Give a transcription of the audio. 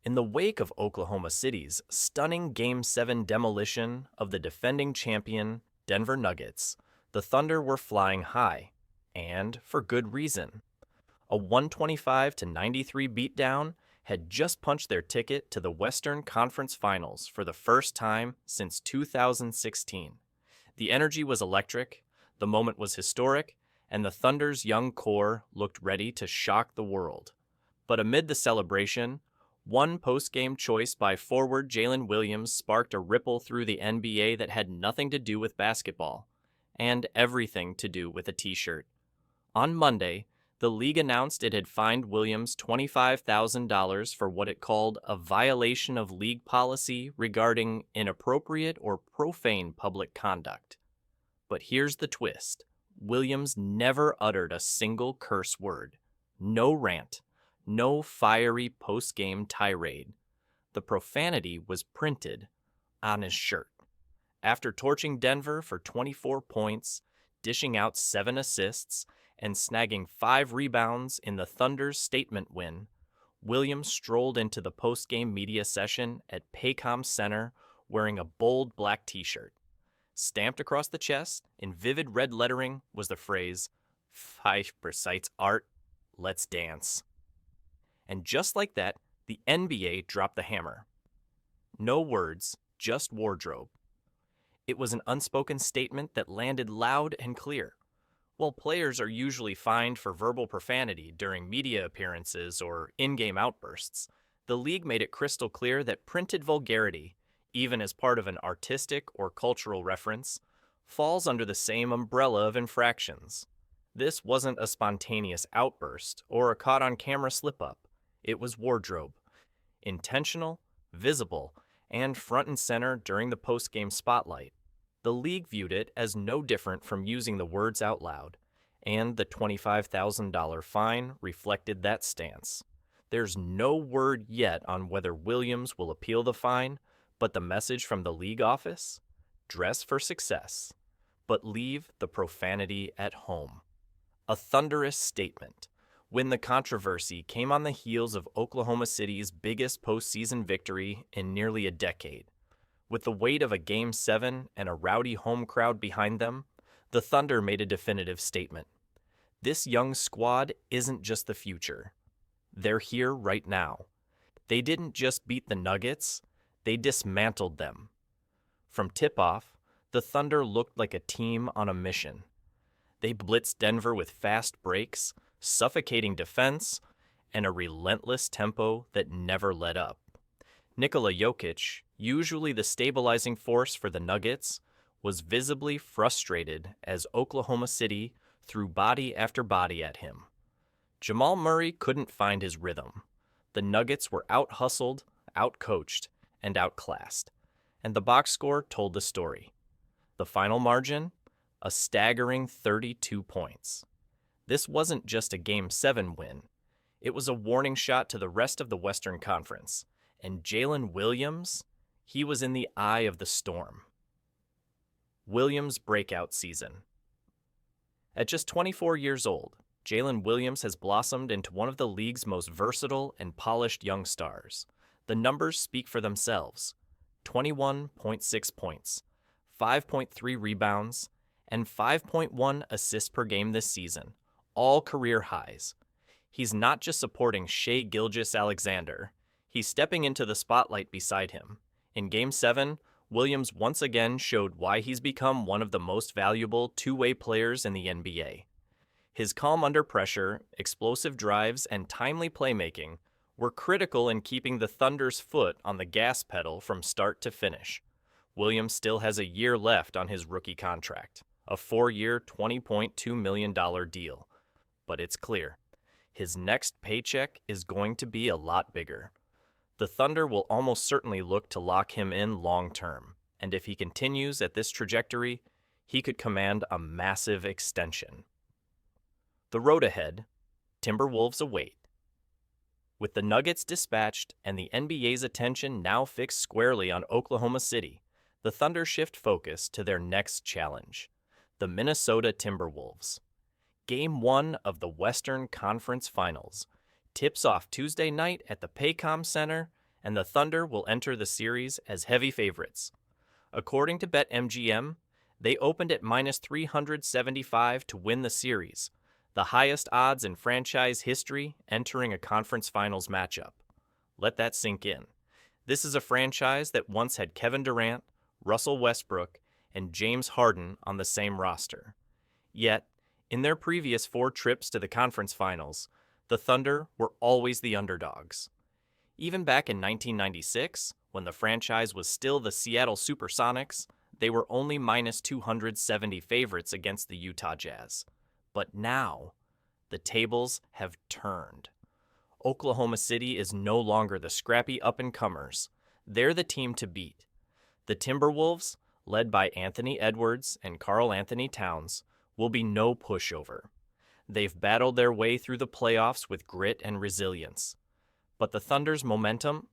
In the wake of Oklahoma City's stunning Game 7 demolition of the defending champion Denver Nuggets, the Thunder were flying high, and for good reason. A 125-93 beatdown had just punched their ticket to the Western Conference Finals for the first time since 2016. The energy was electric, the moment was historic, and the Thunder's young core looked ready to shock the world. But amid the celebration, one post-game choice by forward Jalen Williams sparked a ripple through the NBA that had nothing to do with basketball, and everything to do with a t-shirt. On Monday, the league announced it had fined Williams $25,000 for what it called a violation of league policy regarding inappropriate or profane public conduct. But here's the twist. Williams never uttered a single curse word. No rant. No fiery post-game tirade. The profanity was printed on his shirt. After torching Denver for 24 points, dishing out 7 assists, and snagging 5 rebounds in the Thunder's statement win, Williams strolled into the post-game media session at Paycom Center wearing a bold black t-shirt. Stamped across the chest in vivid red lettering was the phrase, "Five Precise Art, let's dance." And just like that, the NBA dropped the hammer. No words, just wardrobe. It was an unspoken statement that landed loud and clear. While players are usually fined for verbal profanity during media appearances or in-game outbursts, the league made it crystal clear that printed vulgarity, even as part of an artistic or cultural reference, falls under the same umbrella of infractions. This wasn't a spontaneous outburst or a caught-on-camera slip-up. It was wardrobe. Intentional, visible, and front and center during the post-game spotlight. The league viewed it as no different from using the words out loud, and the $25,000 fine reflected that stance. There's no word yet on whether Williams will appeal the fine, but the message from the league office? Dress for success, but leave the profanity at home. A thunderous statement, when the controversy came on the heels of Oklahoma City's biggest postseason victory in nearly a decade. With the weight of a Game 7 and a rowdy home crowd behind them, the Thunder made a definitive statement. This young squad isn't just the future. They're here right now. They didn't just beat the Nuggets, they dismantled them. From tip-off, the Thunder looked like a team on a mission. They blitzed Denver with fast breaks, suffocating defense, and a relentless tempo that never let up. Nikola Jokic, usually the stabilizing force for the Nuggets, was visibly frustrated as Oklahoma City threw body after body at him. Jamal Murray couldn't find his rhythm. The Nuggets were out-hustled, out-coached, and outclassed, and the box score told the story. The final margin? A staggering 32 points. This wasn't just a Game 7 win. It was a warning shot to the rest of the Western Conference. And Jalen Williams, he was in the eye of the storm. Williams' breakout season. At just 24 years old, Jalen Williams has blossomed into one of the league's most versatile and polished young stars. The numbers speak for themselves. 21.6 points, 5.3 rebounds, and 5.1 assists per game this season, all career highs. He's not just supporting Shai Gilgeous-Alexander. He's stepping into the spotlight beside him. In Game 7, Williams once again showed why he's become one of the most valuable two-way players in the NBA. His calm under pressure, explosive drives, and timely playmaking were critical in keeping the Thunder's foot on the gas pedal from start to finish. Williams still has a year left on his rookie contract, a 4-year, $20.2 million deal. But it's clear, his next paycheck is going to be a lot bigger. The Thunder will almost certainly look to lock him in long-term, and if he continues at this trajectory, he could command a massive extension. The road ahead, Timberwolves await. With the Nuggets dispatched and the NBA's attention now fixed squarely on Oklahoma City, the Thunder shift focus to their next challenge, the Minnesota Timberwolves. Game 1 of the Western Conference Finals tips off Tuesday night at the Paycom Center, and the Thunder will enter the series as heavy favorites. According to BetMGM, they opened at minus 375 to win the series, the highest odds in franchise history entering a conference finals matchup. Let that sink in. This is a franchise that once had Kevin Durant, Russell Westbrook, and James Harden on the same roster. Yet, in their previous 4 trips to the conference finals, the Thunder were always the underdogs. Even back in 1996, when the franchise was still the Seattle Supersonics, they were only minus 270 favorites against the Utah Jazz. But now, the tables have turned. Oklahoma City is no longer the scrappy up-and-comers. They're the team to beat. The Timberwolves, led by Anthony Edwards and Karl Anthony Towns, will be no pushover. They've battled their way through the playoffs with grit and resilience. But the Thunder's momentum